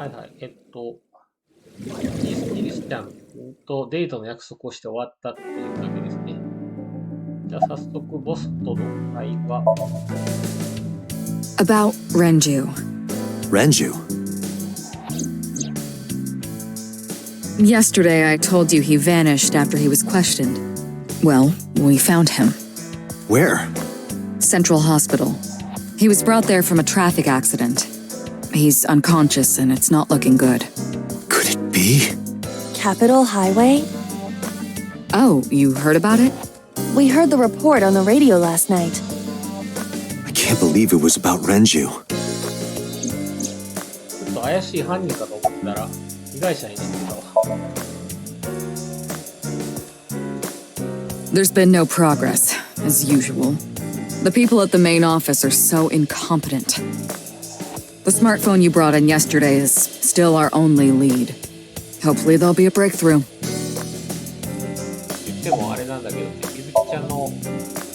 はいはい。イリスちゃんとデートの約束をして終わったっていうだけですね。じゃあ早速ボスとの会話。About Renju. Renju? Yesterday I told you he vanished after he was questioned. Well, we found him. Where? Central Hospital. He was brought there from a traffic accident. He's unconscious and it's not looking good. Could it be? Capitol Highway? Oh, you heard about it? We heard the report on the radio last night. I can't believe it was about Renju. ちょっと怪しい犯人かと思ったら被害者になってたわ。There's been no progress, as usual. The people at the main office are so incompetent. The smartphone you brought in yesterday is still our only lead. Hopefully there'll be a breakthrough. 言ってもあれなんだけどね、みずきちゃんの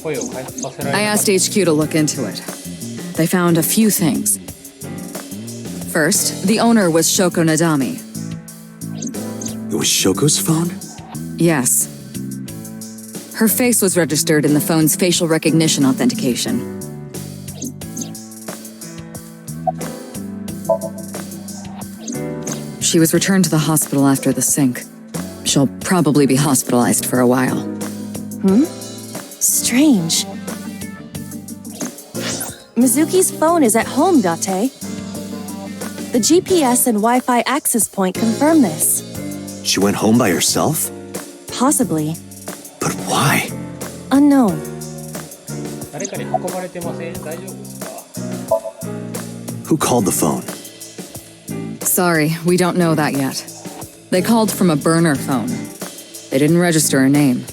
声を回復させられ I なかっ asked HQ to look into it. They found a few things. First, the owner was Shoko Nadami. It was Shoko's phone? Yes. Her face was registered in the phone's facial recognition authentication. She was returned to the hospital after the sync. She'll probably be hospitalized for a while. Strange. Mizuki's phone is at home, Date. The GPS and Wi-Fi access point confirm this. She went home by herself? Possibly. But why? Unknown. た。誰かに運ばれてません？大丈夫ですか？ Who called the phone? Sorry, we don't know that yet. They called from a burner phone. They didn't register a name.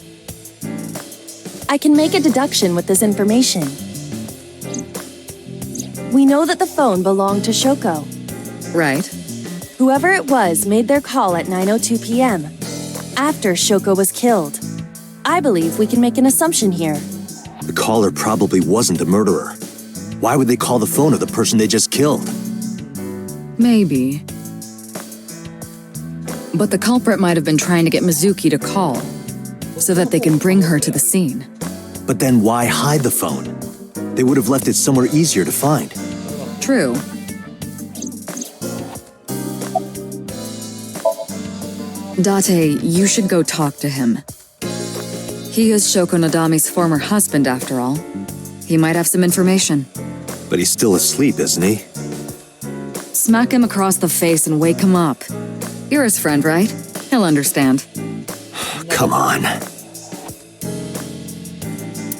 I can make a deduction with this information. We know that the phone belonged to Shoko. Right. Whoever it was made their call at 9:02 p.m. after Shoko was killed. I believe we can make an assumption here. The caller probably wasn't the murderer. Why would they call the phone of the person they just killed? Maybe. But the culprit might have been trying to get Mizuki to call, so that they can bring her to the scene. But then why hide the phone? They would have left it somewhere easier to find. True. Date, you should go talk to him. He is Shoko Nadami's former husband, after all. He might have some information. But he's still asleep, isn't he? Smack him across the face and wake him up. You're his friend, right? He'll understand. Come on.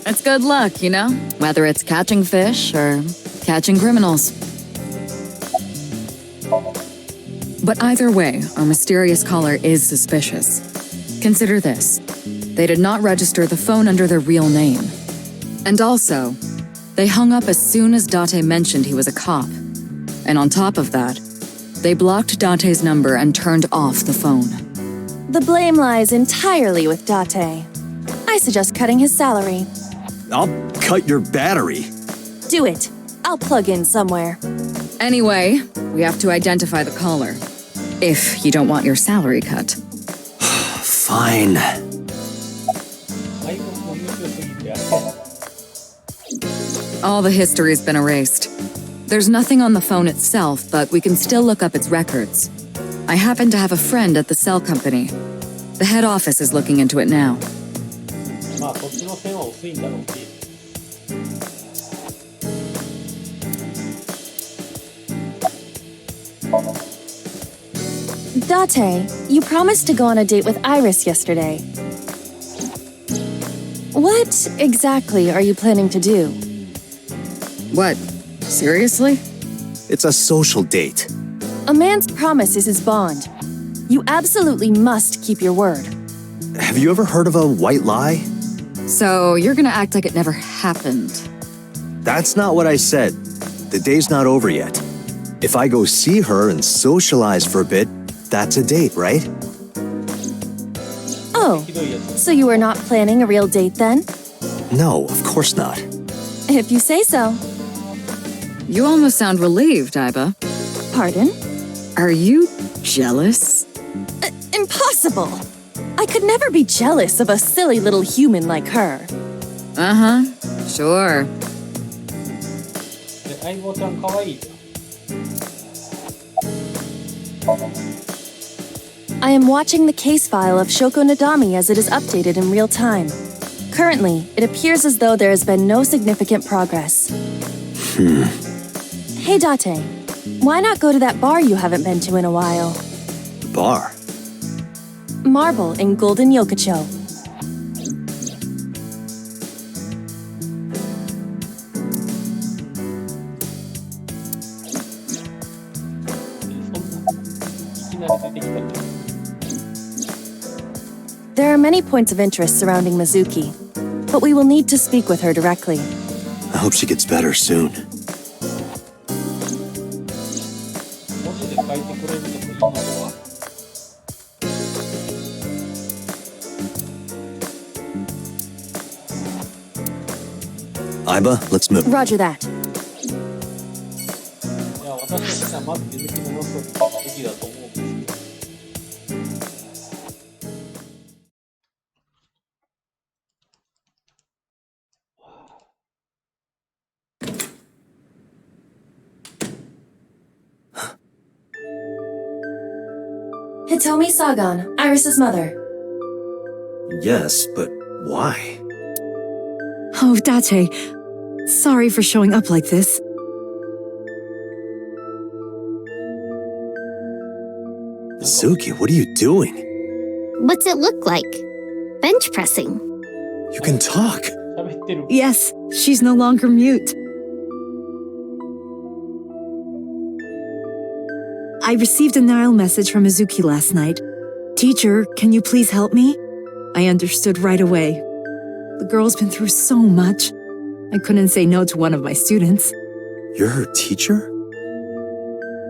It's good luck, you know? Whether it's catching fish or catching criminals. But either way, our mysterious caller is suspicious. Consider this. They did not register the phone under their real name. And also, they hung up as soon as Date mentioned he was a cop. And on top of that, they blocked Date's number and turned off the phone. The blame lies entirely with Date. I suggest cutting his salary. I'll cut your battery. Do it. I'll plug in somewhere. Anyway, we have to identify the caller. If you don't want your salary cut. Fine. 外国語優秀すぎて。 All the history's been erased. There's nothing on the phone itself, but we can still look up its records. I happen to have a friend at the cell company. The head office is looking into it now. まあこっちの線は薄いんだろうし。Date, you promised to go on a date with Iris yesterday. What exactly are you planning to do? What? Seriously? It's a social date. A man's promise is his bond. You absolutely must keep your word. Have you ever heard of a white lie? So you're gonna act like it never happened. That's not what I said. The day's not over yet. If I go see her and socialize for a bit, that's a date, right? Oh, so you are not planning a real date then? No, of course not. If you say so. You almost sound relieved, Iba. Pardon? Are you jealous? Impossible! I could never be jealous of a silly little human like her. Uh-huh. Sure. で、相棒ちゃんかわいいじゃん。I am watching the case file of Shoko Nadami as it is updated in real time. Currently, it appears as though there has been no significant progress. Hey Date, why not go to that bar you haven't been to in a while? Bar. Marble in Golden Yokocho. There are many points of interest surrounding Mizuki, but we will need to speak with her directly. I hope she gets better soon. 文字で書いてくれるといいのでは。Aiba, let's move. Roger that. いや、私としてはまず水木の様子を見るべきだと思うんですけど。Hitomi Sagan, Iris's mother. Yes, but why? Oh, Date. Sorry for showing up like this. Mizuki, what are you doing? What's it look like? Bench pressing. You can talk. 喋ってる。 Yes, she's no longer mute. I received a Nile message from Mizuki last night. Teacher, can you please help me? I understood right away. The girl's been through so much. I couldn't say no to one of my students. You're her teacher?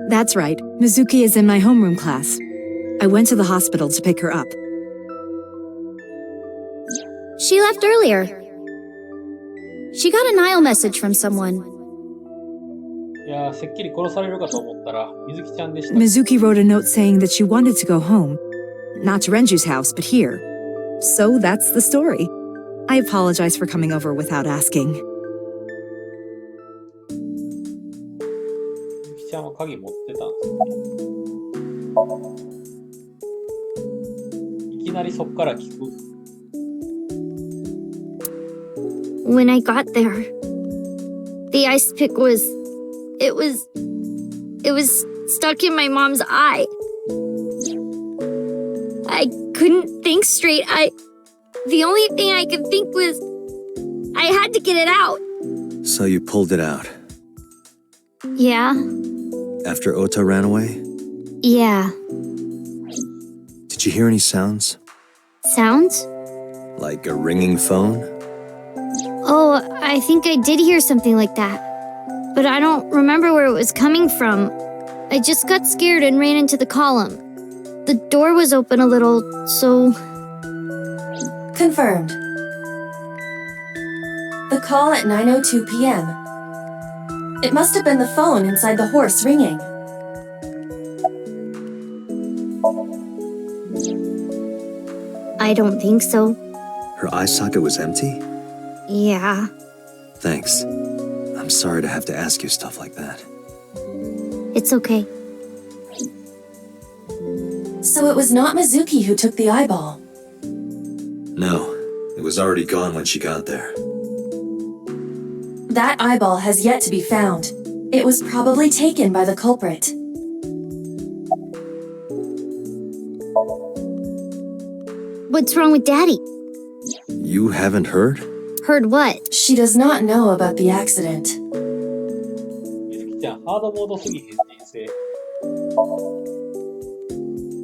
That's right. Mizuki is in my homeroom class. I went to the hospital to pick her up. She left earlier. She got a Nile message from someone. いやー、せっきり殺されるかと思ったら、水木ちゃんでした。 Mizuki wrote a note saying that she wanted to go home. Not to Renju's house, but here. So that's the story. I apologize for coming over without asking. 水木ちゃんは鍵持ってたんですね。いきなりそっから聞く。When I got there, the ice pick was stuck in my mom's eye. I couldn't think straight. The only thing I could think was I had to get it out. So you pulled it out. Yeah. After Ota ran away? Yeah. Did you hear any sounds? Sounds? Like a ringing phone? Oh, I think I did hear something like that. But I don't remember where it was coming from. I just got scared and ran into the column. The door was open a little, so... Confirmed. The call at 9:02 p.m. It must have been the phone inside the horse ringing. I don't think so. Her eye socket was empty? Yeah. Thanks. I'm sorry to have to ask you stuff like that. It's okay. So it was not Mizuki who took the eyeball. No, it was already gone when she got there. That eyeball has yet to be found. It was probably taken by the culprit. What's wrong with Daddy? You haven't heard? Heard what? She does not know about the accident. 水木ちゃん、ハードモードすぎへん、人生。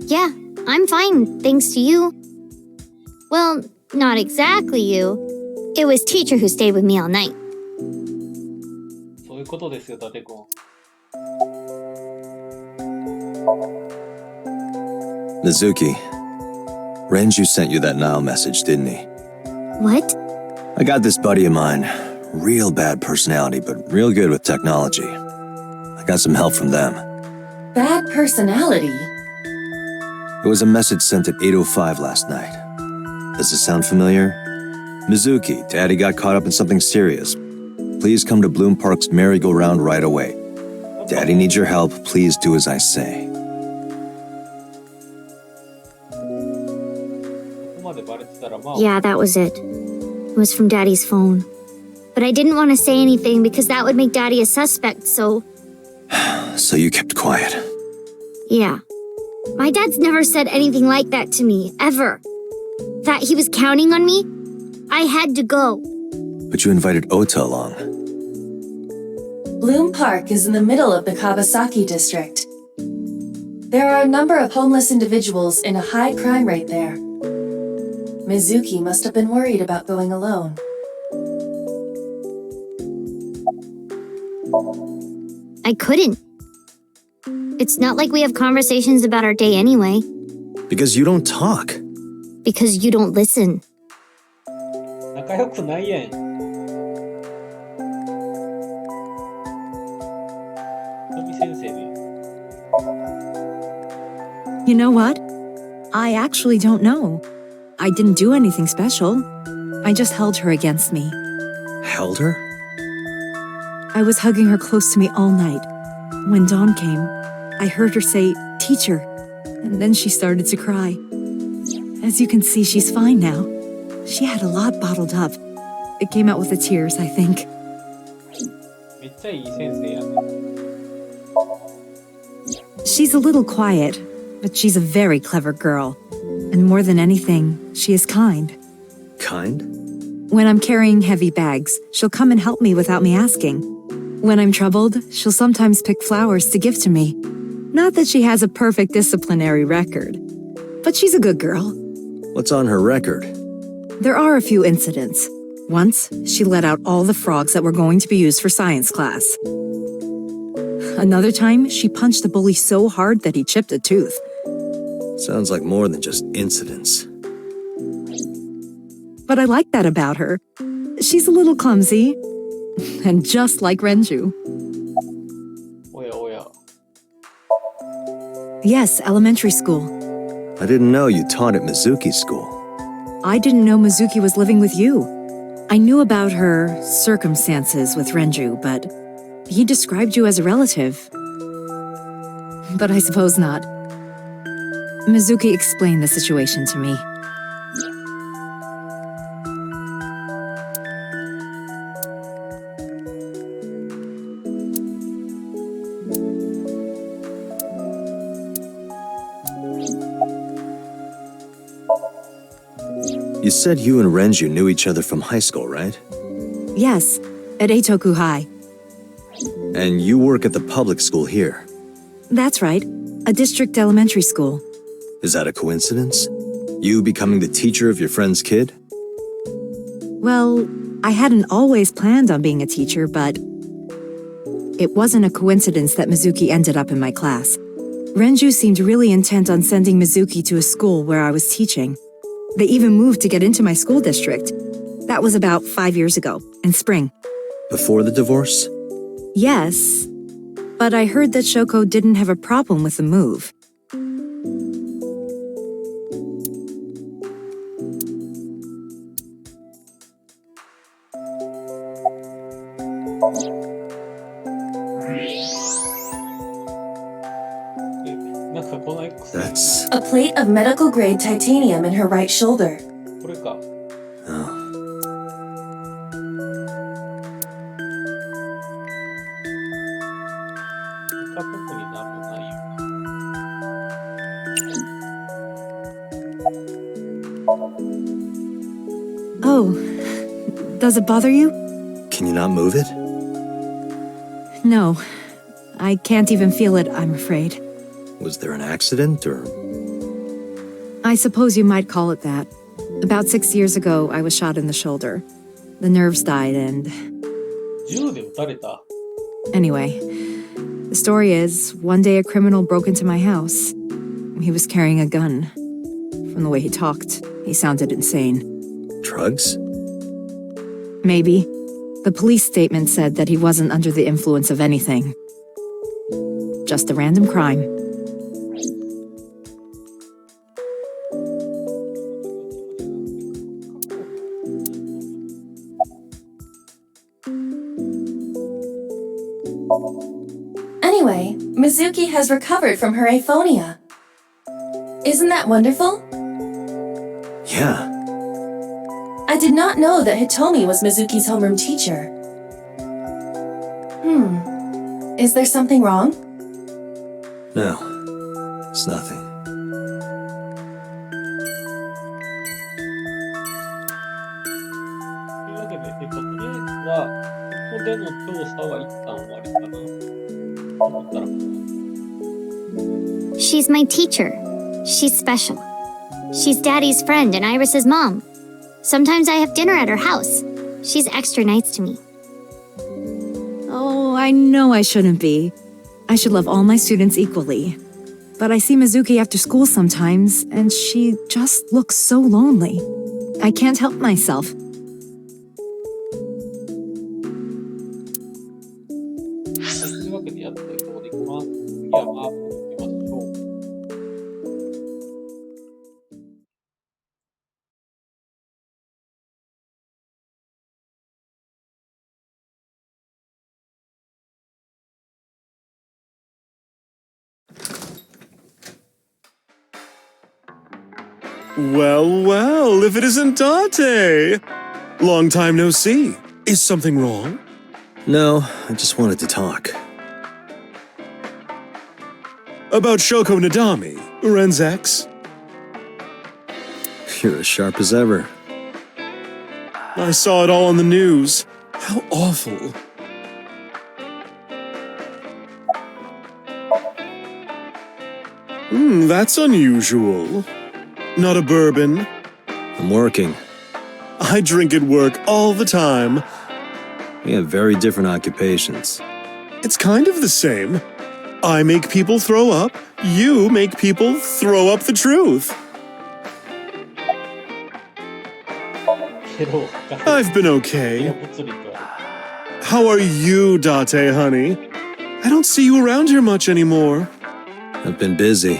Yeah, I'm fine, thanks to you. Well, not exactly you. It was teacher who stayed with me all night. そういうことですよ、伊達君。Mizuki, Renju sent you that Nile message, didn't he? What? I got this buddy of mine. Real bad personality, but real good with technology. I got some help from them. Bad personality? It was a message sent at 8:05 last night. Does this sound familiar? Mizuki, Daddy got caught up in something serious. Please come to Bloom Park's merry-go-round right away. Daddy needs your help. Please do as I say. ここまでバレてたらまあ Yeah, that was it. It was from Daddy's phone. But I didn't want to say anything because that would make Daddy a suspect, so So you kept quiet. yeah. My dad's never said anything like that to me, ever. That he was counting on me? I had to go. But you invited Ota along. Bloom Park is in the middle of the Kawasaki district. There are a number of homeless individuals in a high crime rate there. Mizuki must have been worried about going alone. I couldn't. It's not like we have conversations about our day anyway, Because you don't talk. because you don't listen. 仲良くないやん。のび先生ね。You know what? I actually don't know. I didn't do anything special. I just held her against me. Held her? I was hugging her close to me all night. When dawn came, I heard her say, "Teacher," and then she started to cry. As you can see, she's fine now. She had a lot bottled up. It came out with the tears, I think. めっちゃいい先生やね。 She's a little quiet, but she's a very clever girl. And more than anything, she is kind. Kind? When I'm carrying heavy bags, she'll come and help me without me asking. When I'm troubled, she'll sometimes pick flowers to give to me. Not that she has a perfect disciplinary record, but she's a good girl. What's on her record? There are a few incidents. Once, she let out all the frogs that were going to be used for science class. Another time, she punched a bully so hard that he chipped a tooth. Sounds like more than just incidents. But I like that about her. She's a little clumsy. And just like Renju. おやおや。 Yes, elementary school. I didn't know you taught at Mizuki's school. I didn't know Mizuki was living with you. I knew about her circumstances with Renju, but he described you as a relative. But I suppose not. Mizuki explained the situation to me. You said you and Renju knew each other from high school, right? Yes, at Eitoku High. And you work at the public school here. That's right, a district elementary school. Is that a coincidence? You becoming the teacher of your friend's kid? Well, I hadn't always planned on being a teacher, but it wasn't a coincidence that Mizuki ended up in my class. Renju seemed really intent on sending Mizuki to a school where I was teaching. They even moved to get into my school district. That was about 5 years ago, in spring. Before the divorce? Yes, but I heard that Shoko didn't have a problem with the move. That's... A plate of medical grade titanium in her right shoulder. これか。 Oh. 他特になんもないよ。 Oh, does it bother you? Can you not move it? No, I can't even feel it, I'm afraid. Was there an accident, or...? I suppose you might call it that. About 6 years ago, I was shot in the shoulder. The nerves died and... 銃で撃たれた。 Anyway, the story is, one day a criminal broke into my house. He was carrying a gun. From the way he talked, he sounded insane. Drugs? Maybe. The police statement said that he wasn't under the influence of anything. just a random crime. Anyway, Mizuki has recovered from her aphonia. Isn't that wonderful? Yeah. I did not know that Hitomi was Mizuki's homeroom teacher. Is there something wrong? No, it's nothing. というわけで、とりあえずは、ここでの調査は一旦終わりかな。と思ったら、 She's my teacher. She's special. She's Daddy's friend and Iris's mom. Sometimes I have dinner at her house. She's extra nice to me. Oh, I know I shouldn't be. I should love all my students equally. But I see Mizuki after school sometimes, and she just looks so lonely. I can't help myself. というわけでやっていこうできます。次はマークに行きましょう。Well, well, if it isn't Date! Long time no see. Is something wrong? No, I just wanted to talk. About Shoko Nadami, Ren's ex? You're as sharp as ever. I saw it all on the news. How awful. That's unusual. Not a bourbon. I'm working. I drink at work all the time. We have very different occupations. It's kind of the same. I make people throw up. You make people throw up the truth. けど、 I've been いや okay. 物理とは How are you, Date, honey? I don't see you around here much anymore. I've been busy.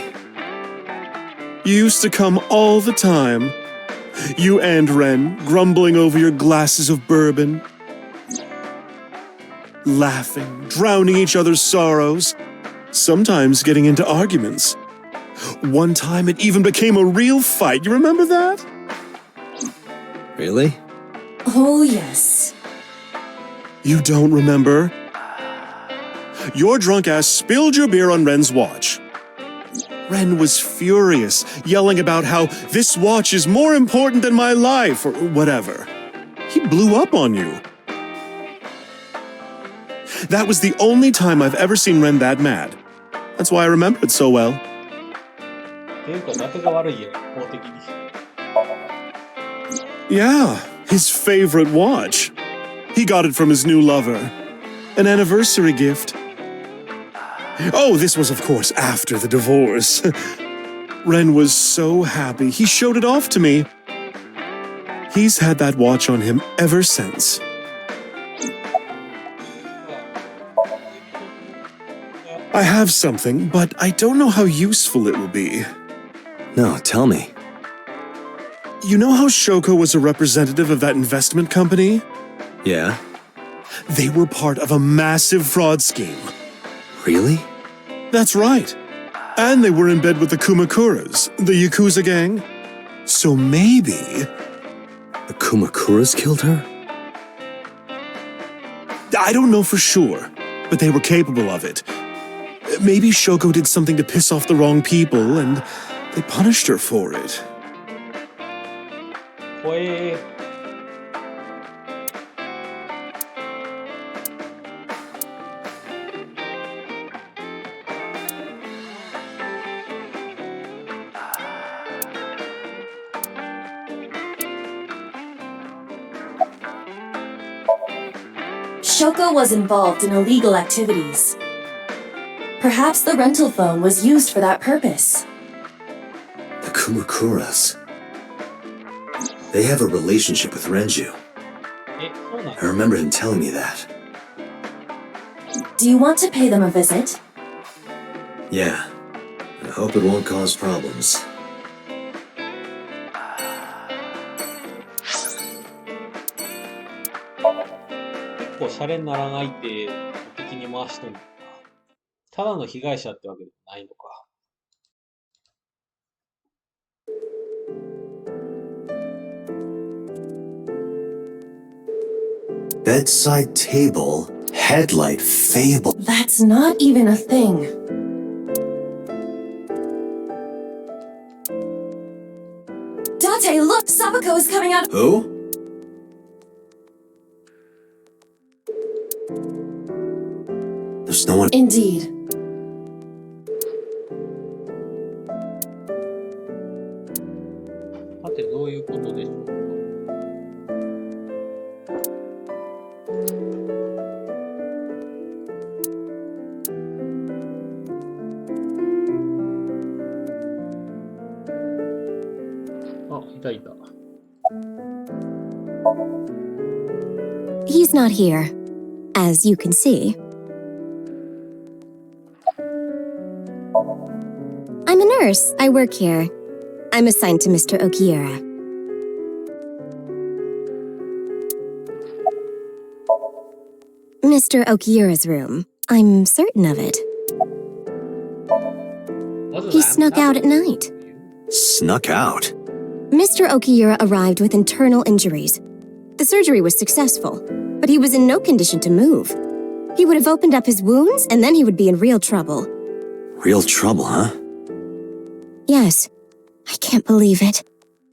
You used to come all the time. You and Ren grumbling over your glasses of bourbon. Laughing, drowning each other's sorrows. Sometimes getting into arguments. One time it even became a real fight. You remember that? Really? Oh, yes. You don't remember? Your drunk ass spilled your beer on Ren's watch. Ren was furious, yelling about how this watch is more important than my life, or whatever. He blew up on you. That was the only time I've ever seen Ren that mad. That's why I remember it so well. っていうか、仲が悪いよ、法的に。 Yeah, his favorite watch. He got it from his new lover. An anniversary gift. Oh, this was, of course, after the divorce. Ren was so happy. He showed it off to me. He's had that watch on him ever since. I have something, but I don't know how useful it will be. No, tell me. You know how Shoko was a representative of that investment company? Yeah? They were part of a massive fraud scheme. Really? That's right. And they were in bed with the Kumakuras, the Yakuza gang. So maybe... The Kumakuras killed her? I don't know for sure, but they were capable of it. Maybe Shoko did something to piss off the wrong people, and they punished her for it. 怖え。 Shoko was involved in illegal activities. Perhaps the rental phone was used for that purpose. The Kumakuras. They have a relationship with Renju. え、そうなの I remember him telling me that. Do you want to pay them a visit? Yeah. I hope it won't cause problems. 結構シャレにならん相手を敵に回しとんのかな。ただの被害者ってわけでもないのか。Bedside table, headlight fable. That's not even a thing. Date, look! Sabako is coming out. Who? There's no one. Indeed. さて、どういうことでしょうか。あ、いたいた。He's not here, as you can see. I'm a nurse. I work here. I'm assigned to Mr. Okiura. Mr. Okiura's room. I'm certain of it. He snuck out at night. Snuck out? Mr. Okiura arrived with internal injuries. The surgery was successful, but he was in no condition to move. He would have opened up his wounds, and then he would be in real trouble. Real trouble, huh? Yes. I can't believe it.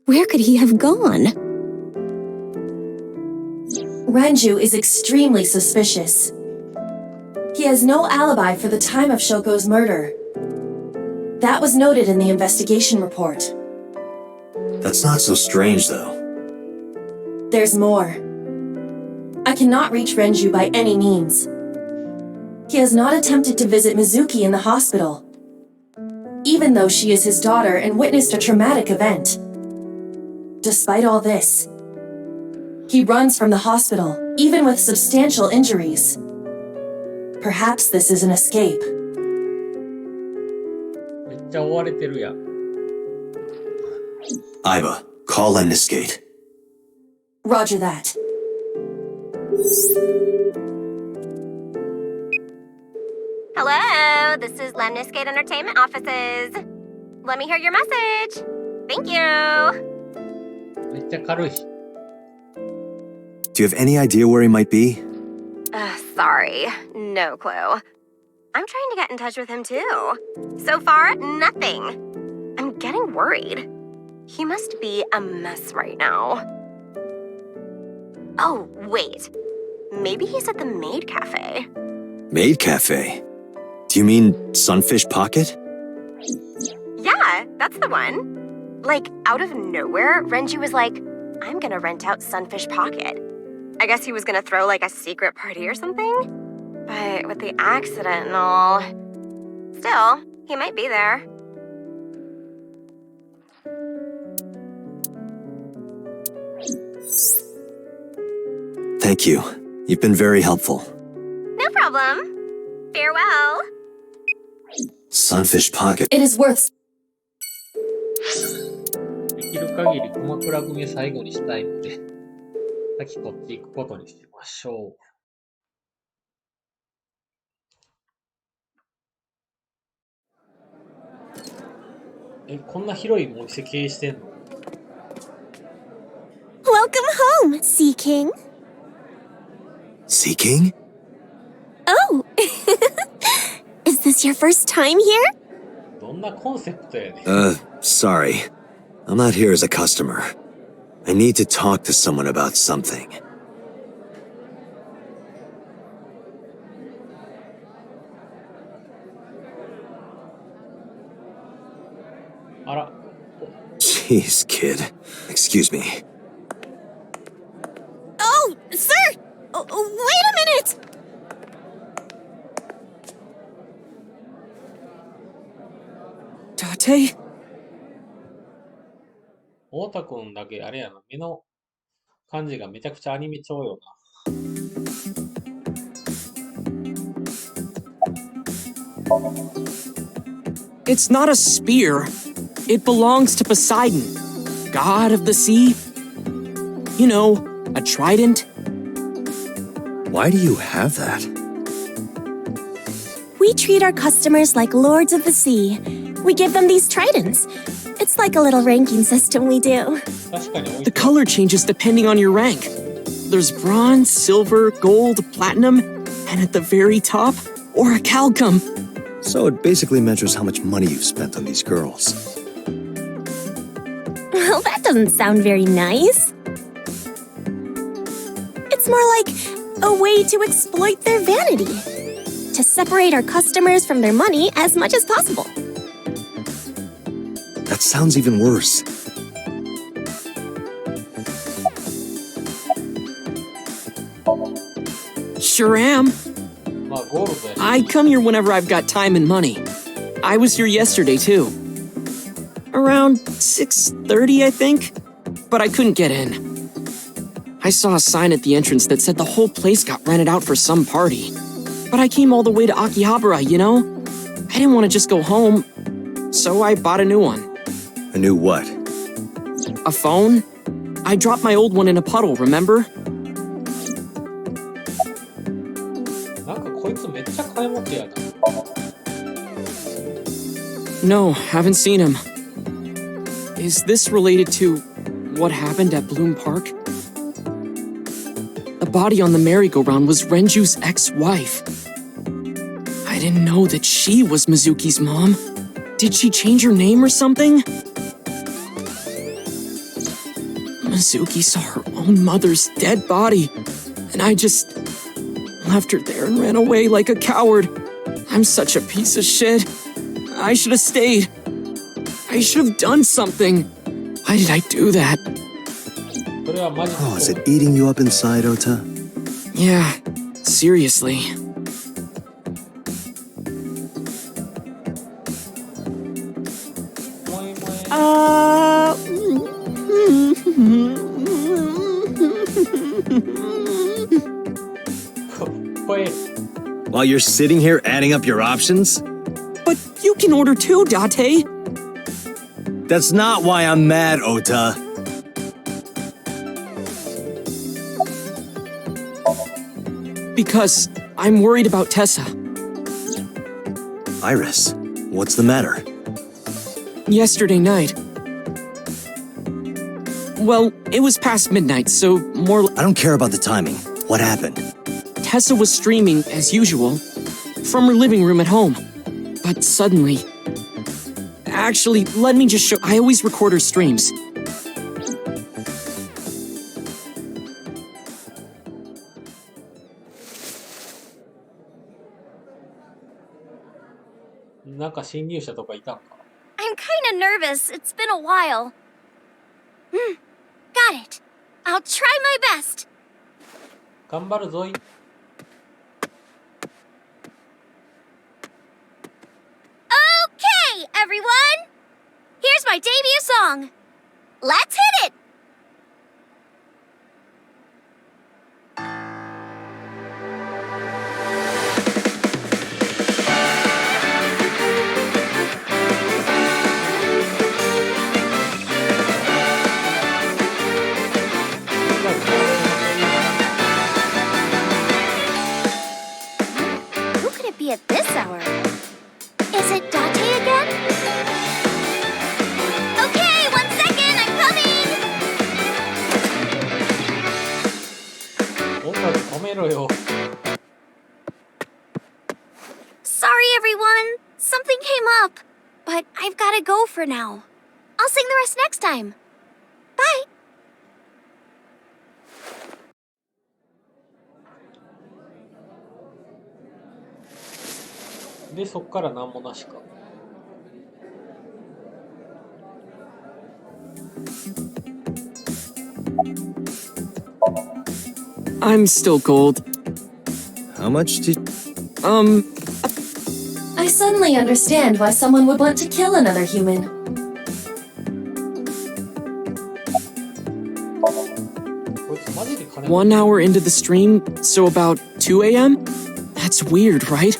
Where could he have gone? Renju is extremely suspicious. He has no alibi for the time of Shoko's murder. That was noted in the investigation report. That's not so strange, though. There's more. I cannot reach Renju by any means. He has not attempted to visit Mizuki in the hospital, even though she is his daughter and witnessed a traumatic event. Despite all this, he runs from the hospital, even with substantial injuries. Perhaps this is an escape. めっちゃ追われてるやん。Iba, call Lemniscate. Roger that. Hello, this is Lemniscate Entertainment Offices. Let me hear your message. Thank you. めっちゃ軽い。Do you have any idea where he might be? Sorry, no clue. I'm trying to get in touch with him too. So far, nothing. I'm getting worried. He must be a mess right now. Oh, wait. Maybe he's at the Maid Cafe. Maid Cafe? Do you mean Sunfish Pocket? Yeah, that's the one. Like, out of nowhere, Renji was like, I'm gonna rent out Sunfish Pocket. I guess he was gonna throw like a secret party or something? But with the accident and all... Still, he might be there. Thank you. You've been very helpful. No problem. Farewell. Sunfish Pocket. It is worth... できる限り鎌倉組最後にしたいので、先こっち行くことにしましょう。こんな広いお店経営してんの？ Welcome home, Sea King. Sea King? Oh! Is this your first time here? どんなコンセプトやねん。Sorry. I'm not here as a customer. I need to talk to someone about something. あら、 Jeez, kid. Excuse me. Oh, sir! Wait a minute! Date? 太田くんだけあれやな、目の感じがめちゃくちゃアニメ調よな。It's not a spear. It belongs to Poseidon, god of the sea. You know, a trident. Why do you have that? We treat our customers like lords of the sea. We give them these tridents. It's like a little ranking system we do. 確かに置い The て color changes depending on your rank. There's bronze, silver, gold, platinum, and at the very top, orichalcum. So it basically measures how much money you've spent on these girls. Well, that doesn't sound very nice. It's more like a way to exploit their vanity. To separate our customers from their money as much as possible. That sounds even worse. Sure am. まあゴールドやし I come here whenever I've got time and money. I was here yesterday, too. Around 6:30, I think. But I couldn't get in. I saw a sign at the entrance that said the whole place got rented out for some party. But I came all the way to Akihabara, you know? I didn't want to just go home, so I bought a new one. A new what? A phone? I dropped my old one in a puddle, remember? なんかこいつめっちゃ金持ってやな No, haven't seen him. Is this related to what happened at Bloom Park? The body on the merry-go-round was Renju's ex-wife. I didn't know that she was Mizuki's mom. Did she change her name or something? Mizuki saw her own mother's dead body, and I just left her there and ran away like a coward. I'm such a piece of shit. I should have stayed. I should have done something. Why did I do that? それはマジで Oh, is it eating you up inside, Ota? Yeah, seriously. While you're sitting here adding up your options? But you can order too, Date. That's not why I'm mad, Ota. Because I'm worried about Tessa. Iris, what's the matter? Yesterday night. Well, it was past midnight, so more. I don't care about the timing. What happened? Tessa was streaming, as usual, from her living room at home. But suddenly. Actually, let me just show. I always record her streams. I'm kinda nervous. It's been a while. Got it. I'll try my best. 頑張るぞい Okay, everyone! Here's my debut song. Let's hit it! Who could it be at this hour? Is it Date again? Okay, 1 second, I'm coming! 音楽止めろよ Sorry, everyone. Something came up. But I've gotta go for now. I'll sing the rest next time. Bye! でそっから何もなしか I'm still gold. How much did... I suddenly understand why someone would want to kill another human. こいつマジで金 1 hour into the stream, so about 2 a.m.? That's weird, right?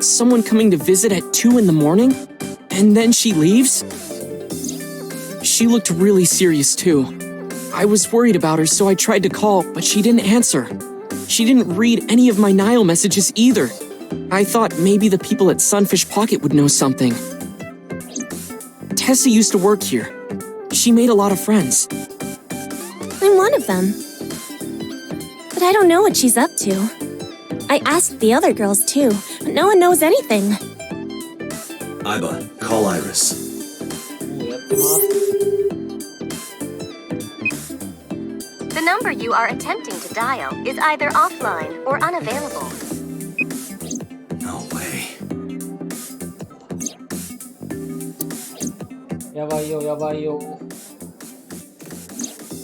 Someone coming to visit at 2 in the morning? And then she leaves? She looked really serious too. I was worried about her, so I tried to call, but she didn't answer. She didn't read any of my Nile messages either. I thought maybe the people at Sunfish Pocket would know something. Tessa used to work here. She made a lot of friends. I'm one of them. But I don't know what she's up to. I asked the other girls too, but no one knows anything. Iba, call Iris. もうやってます。 The number you are attempting to dial is either offline or unavailable. No way. やばいよ、やばいよ。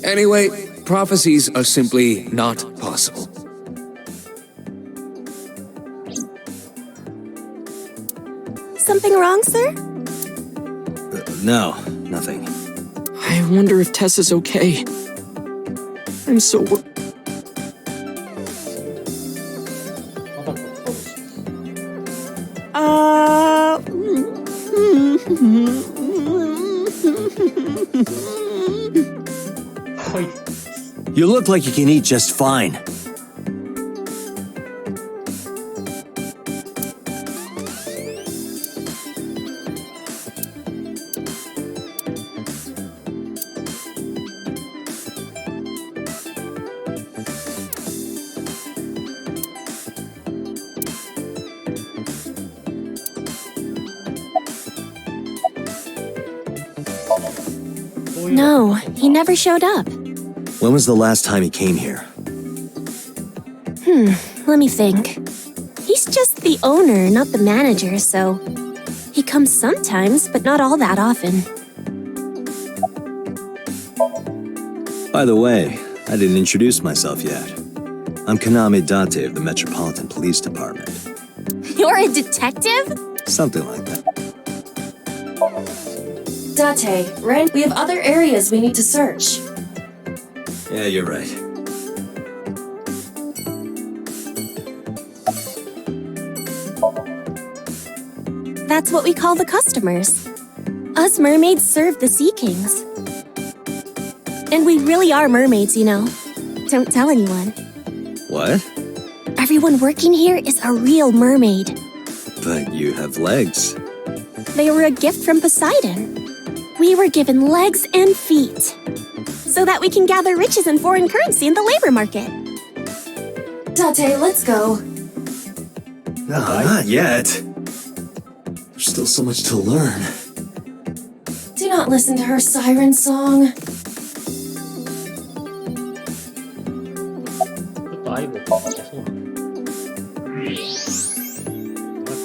Anyway, prophecies are simply not possible. Something wrong, sir? No, nothing. I wonder if Tessa's okay. I'm so worried. またこっちかもしれない。 はい。 You look like you can eat just fine. No, he never showed up. When was the last time he came here? Let me think. He's just the owner, not the manager, so he comes sometimes, but not all that often. By the way, I didn't introduce myself yet. I'm Kaname Date of the Metropolitan Police Department. You're a detective? Something like that. Date, Ren, we have other areas we need to search. Yeah, you're right. That's what we call the customers. Us mermaids serve the Sea Kings. And we really are mermaids, you know. Don't tell anyone. What? Everyone working here is a real mermaid. But you have legs. They were a gift from Poseidon. We were given legs and feet, so that we can gather riches and foreign currency in the labor market. Date, let's go. No, not yet. There's still so much to learn. Do not listen to her siren song. ちょっと相棒か。あ、そうなの。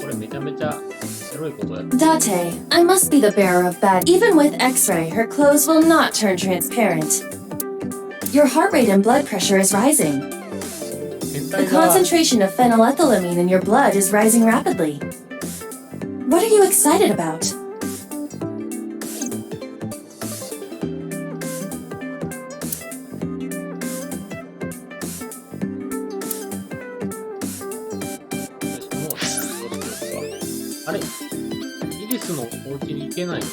これめちゃめちゃエロいことやって。 Date, I must be the bearer of bad. Even with X-ray, her clothes will not turn transparent. Your heart rate and blood pressure is rising. 変 The 態だ。 concentration of phenylethylamine in your blood is rising rapidly. What are you excited about? .あれ、イリスのお家に行けないのか。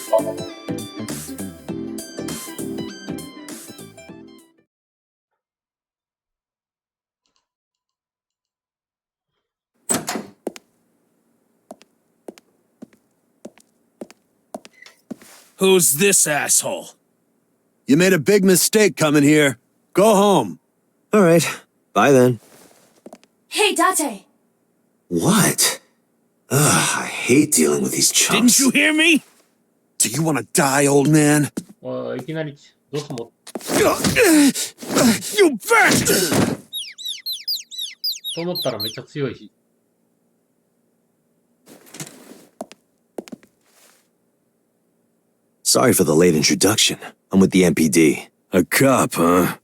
Who's this asshole? You made a big mistake coming here. Go home. All right. Bye then. Hey, Date! What? Ugh, I hate dealing with these chumps. Didn't you hear me? Do you want to die, old man? おい、いきなりどうしたも You bastard! と思ったらめっちゃ強いし。 Sorry for the late introduction. I'm with the MPD. A cop, huh?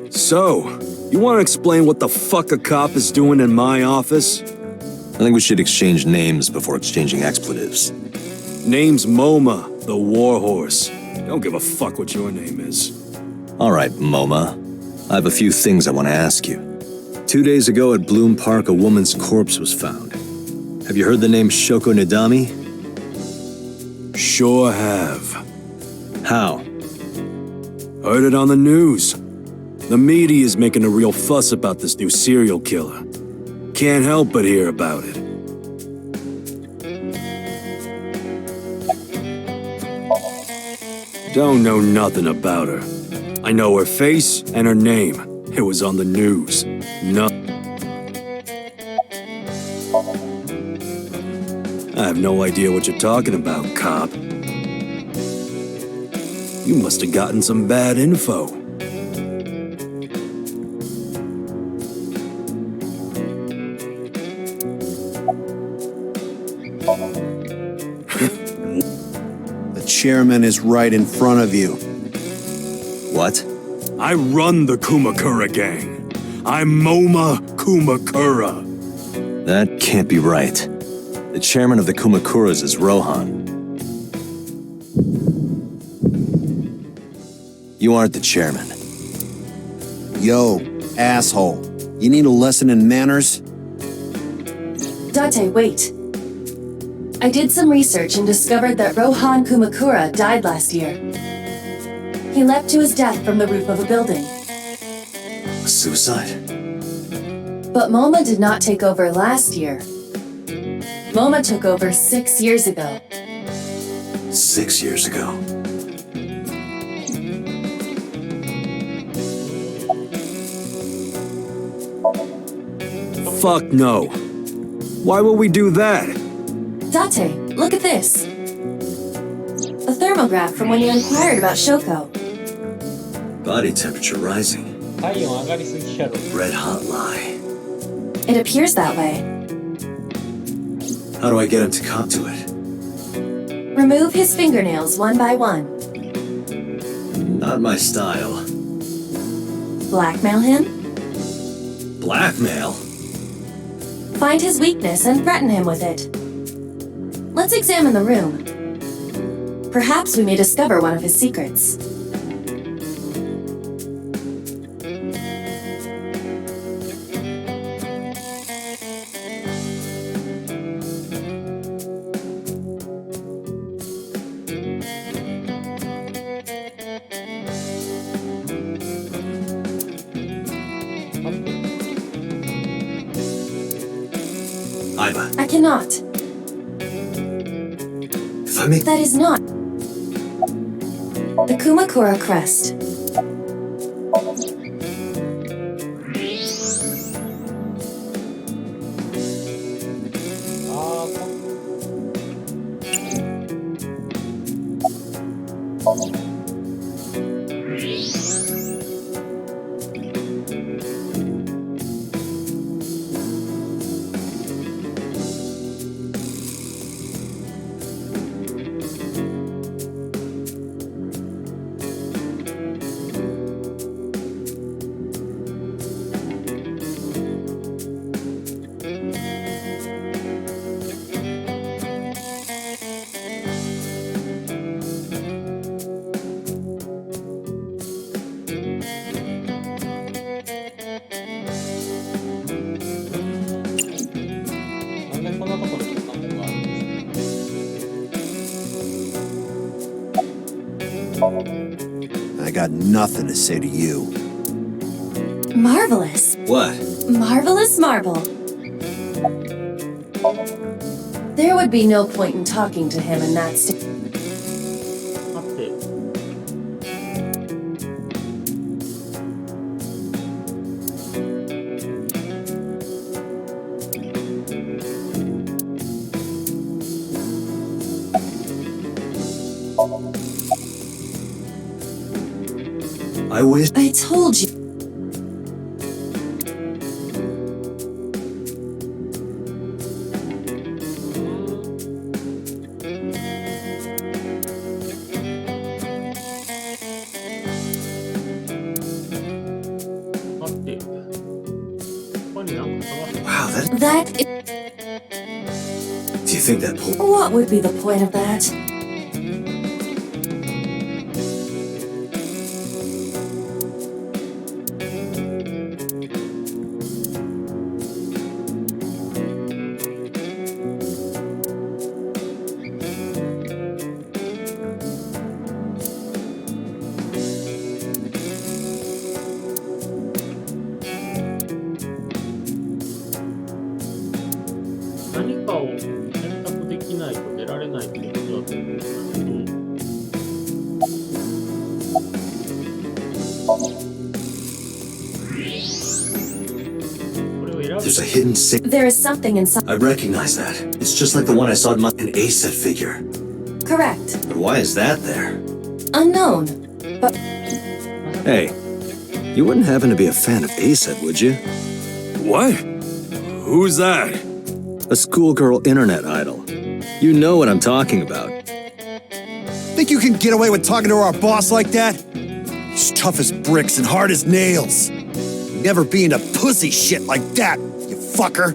So, you want to explain what the fuck a cop is doing in my office? I think we should exchange names before exchanging expletives. Name's MoMA, the warhorse. Don't give a fuck what your name is. All right, MoMA. I have a few things I want to ask you. 2 days ago at Bloom Park, a woman's corpse was found. Have you heard the name Shoko Nidami? Sure have. How? Heard it on the news. The media's making a real fuss about this new serial killer. Can't help but hear about it. Don't know nothing about her. I know her face and her name. It was on the news. No. I have no idea what you're talking about, cop. You must have gotten some bad info. The chairman is right in front of you. What? I run the Kumakura gang. I'm MoMA Kumakura. That can't be right. The chairman of the Kumakuras is Rohan. You aren't the chairman. Yo, asshole. You need a lesson in manners? Date, wait. I did some research and discovered that Rohan Kumakura died last year. He leapt to his death from the roof of a building. A suicide? But MoMA did not take over last year. MoMA took over 6 years ago. 6 years ago. Fuck no. Why would we do that? Date, look at this. A thermograph from when you inquired about Shoko. Body temperature rising. 体温上がりすぎやろ。 Red hot lie. It appears that way. How do I get him to cop to it? Remove his fingernails one by one. Not my style. Blackmail him. Blackmail? Find his weakness and threaten him with it. Let's examine the room. Perhaps we may discover one of his secrets. Iva, I cannot. if I make... That is not the Kumakura crest. I got nothing to say to you. Marvelous. What? Marvelous marble. There would be no point in talking to him in that state. 待って。I wish... I told you. Wow, Wow, That is Do you think that What would be the point of that?何かを選択できないと出られないってことだと思うんだけど、これを選ぶ there's a hidden sick? There is something inside. I recognize that. It's just like the one I saw in an A-set figure. Correct. But why is that there? Unknown. But Hey, you wouldn't happen to be a fan of A-set, would you? What? Who's that? A schoolgirl internet idol. You know what I'm talking about. Think you can get away with talking to our boss like that? He's tough as bricks and hard as nails. Never be into pussy shit like that, you fucker.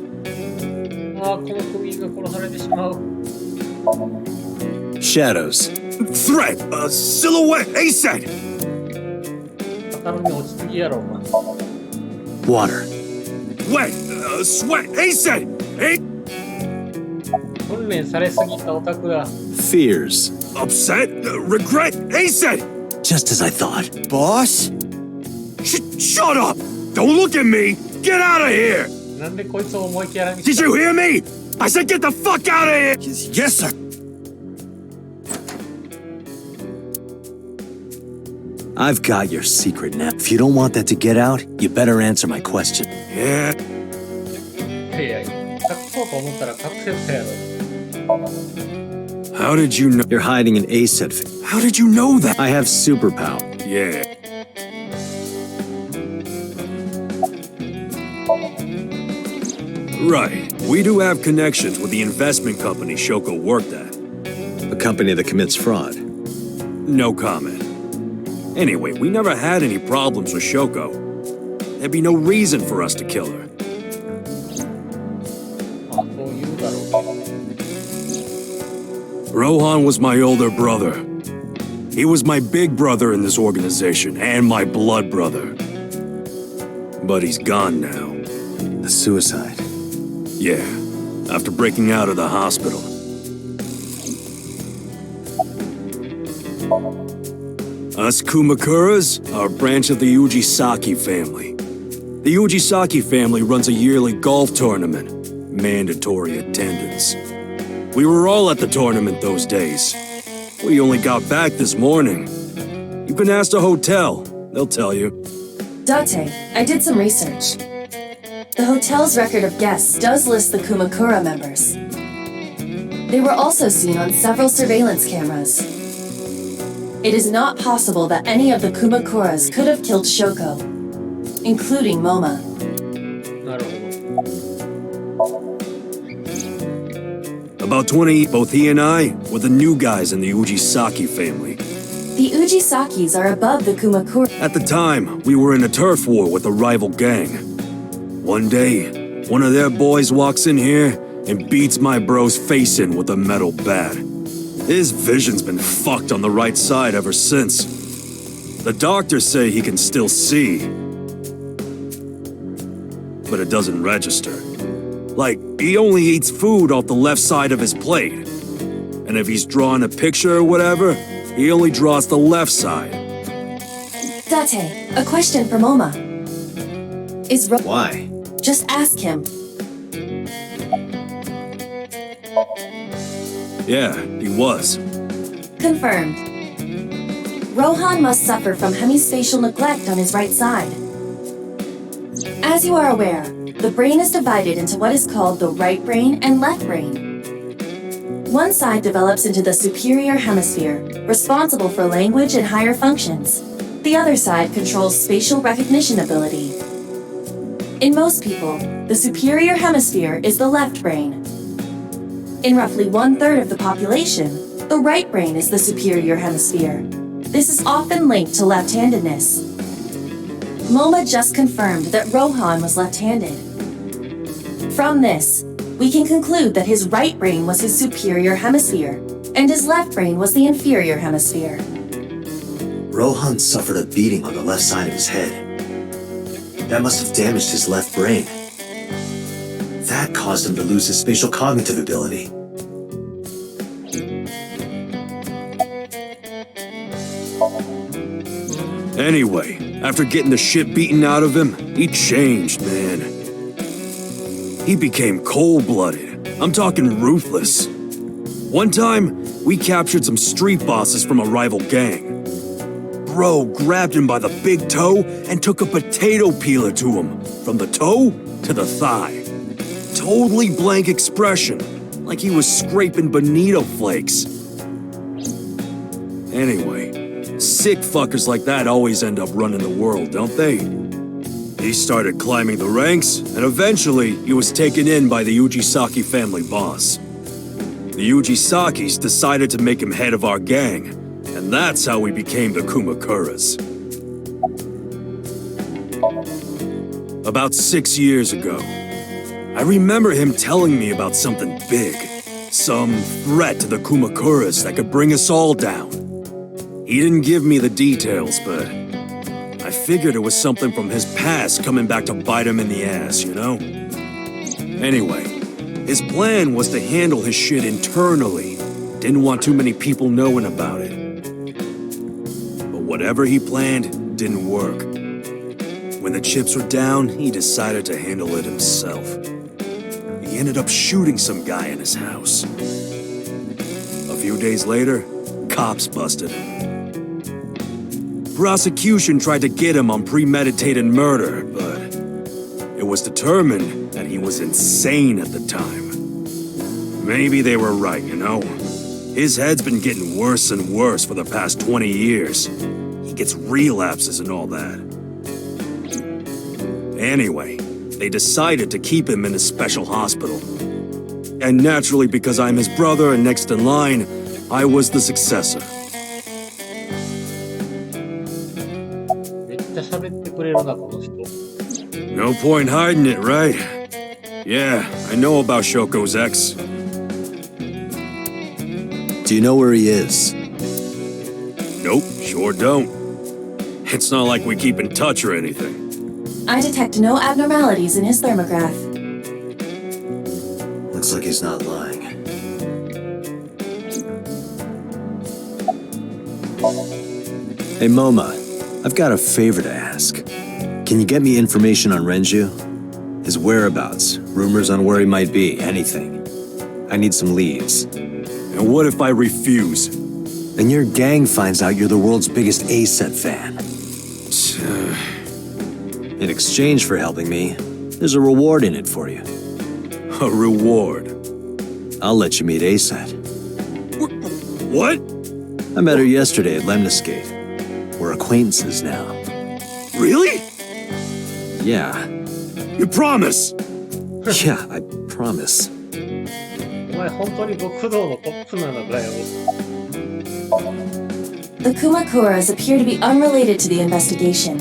ああ、この組員が殺されてしまう。 Shadows. Threat! A silhouette! A-set! カタロに落ち着きやろ、お前。 Water. Wet! Sweat! A-set! A- 訓練されすぎたオタクだ。 Fears. Upset? Regret? A-set! Just as I thought. Boss? Shut up! Don't look at me! Get out of here! なんでこいつを思いキャラに Did した you hear me? I said get the fuck out of here! Yes, sir. I've got your secret now. If you don't want that to get out, you better answer my question. Yeah. いやいや、隠そうと思ったら隠せたやろ。 How did you know? You're hiding an A-set. How did you know that? I have superpower. Yeah. Right. We do have connections with the investment company Shoko worked at. A company that commits fraud. No comment. Anyway, we never had any problems with Shoko. There'd be no reason for us to kill her. まあ、そう言うだろうけど。 Rohan was my older brother. He was my big brother in this organization and my blood brother. But he's gone now. The suicide. Yeah, after breaking out of the hospital. Us Kumakuras are a branch of the Ujisaki family. The Ujisaki family runs a yearly golf tournament. Mandatory attendance. We were all at the tournament those days. We only got back this morning. You can ask the hotel. They'll tell you. Date, I did some research. The hotel's record of guests does list the Kumakura members. They were also seen on several surveillance cameras. It is not possible that any of the Kumakuras could have killed Shoko, including Moma. なるほど。 About 20, both he and I were the new guys in the Ujisaki family. The Ujisakis are above the Kumakura. At the time, we were in a turf war with a rival gang. One day, one of their boys walks in here and beats my bro's face in with a metal bat. His vision's been fucked on the right side ever since. The doctors say he can still see, but it doesn't register. Like, he only eats food off the left side of his plate. And if he's drawing a picture or whatever, he only draws the left side. Date, a question for Moma. Is Ro- Why? Just ask him. Yeah, he was. Confirmed. Rohan must suffer from hemispatial neglect on his right side. As you are aware, the brain is divided into what is called the right brain and left brain. One side develops into the superior hemisphere, responsible for language and higher functions. The other side controls spatial recognition ability. In most people, the superior hemisphere is the left brain. In roughly 1/3 of the population, the right brain is the superior hemisphere. This is often linked to left-handedness. Moma just confirmed that Rohan was left-handed. From this, we can conclude that his right brain was his superior hemisphere, and his left brain was the inferior hemisphere. Rohan suffered a beating on the left side of his head. That must have damaged his left brain. That caused him to lose his spatial cognitive ability. Anyway, after getting the shit beaten out of him, he changed, man. He became cold-blooded. I'm talking ruthless. One time, we captured some street bosses from a rival gang. Bro grabbed him by the big toe and took a potato peeler to him, from the toe to the thigh. Totally blank expression, like he was scraping bonito flakes. Anyway, sick fuckers like that always end up running the world, don't they? He started climbing the ranks, and eventually he was taken in by the Ujisaki family boss. The Ujisakis decided to make him head of our gang, and that's how we became the Kumakuras. About 6 years ago, I remember him telling me about something big. Some threat to the Kumakuras that could bring us all down. He didn't give me the details, but I figured it was something from his past coming back to bite him in the ass, you know? Anyway, his plan was to handle his shit internally. Didn't want too many people knowing about it. But whatever he planned didn't work. When the chips were down, he decided to handle it himself. He ended up shooting some guy in his house. A few days later, cops busted him. Prosecution tried to get him on premeditated murder, but it was determined that he was insane at the time. Maybe they were right, you know? His head's been getting worse and worse for the past 20 years. He gets relapses and all that. Anyway, they decided to keep him in a special hospital. And naturally, because I'm his brother and next in line, I was the successor. めっちゃ喋ってくれるな、この人。 No point hiding it, right? Yeah, I know about Shoko's ex. Do you know where he is? Nope, sure don't. It's not like we keep in touch or anything. I detect no abnormalities in his thermograph. Looks like he's not lying. Hey Moma, I've got a favor to ask. Can you get me information on Renju? His whereabouts, rumors on where he might be, anything. I need some leads. And what if I refuse? Then your gang finds out you're the world's biggest A-set fan. In exchange for helping me, there's a reward in it for you. A reward? I'll let you meet A-set. What? I met her yesterday at Lemniscate. We're acquaintances now. Really? Yeah. You promise? Yeah, I promise. お前本当に極道のトップなのかよ。 The Kumakuras appear to be unrelated to the investigation.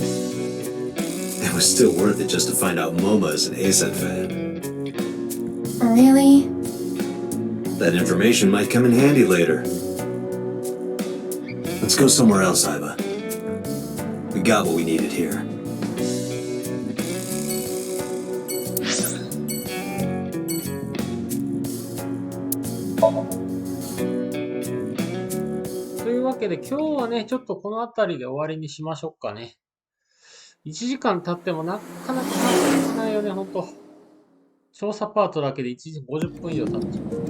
It was still worth it just to find out Moma is an A-set fan. Really? That information might come in handy later. Let's go somewhere else, Iva. We got what we needed here. というわけで今日はね、ちょっとこの辺りで終わりにしましょうかね。1時間経ってもなかなかないよね、ほんと。調査パートだけで1時50分以上経っ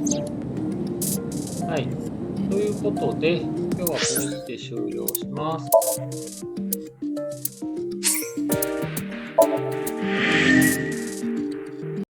ちゃう。はい。ということで、今日はこれにて終了します。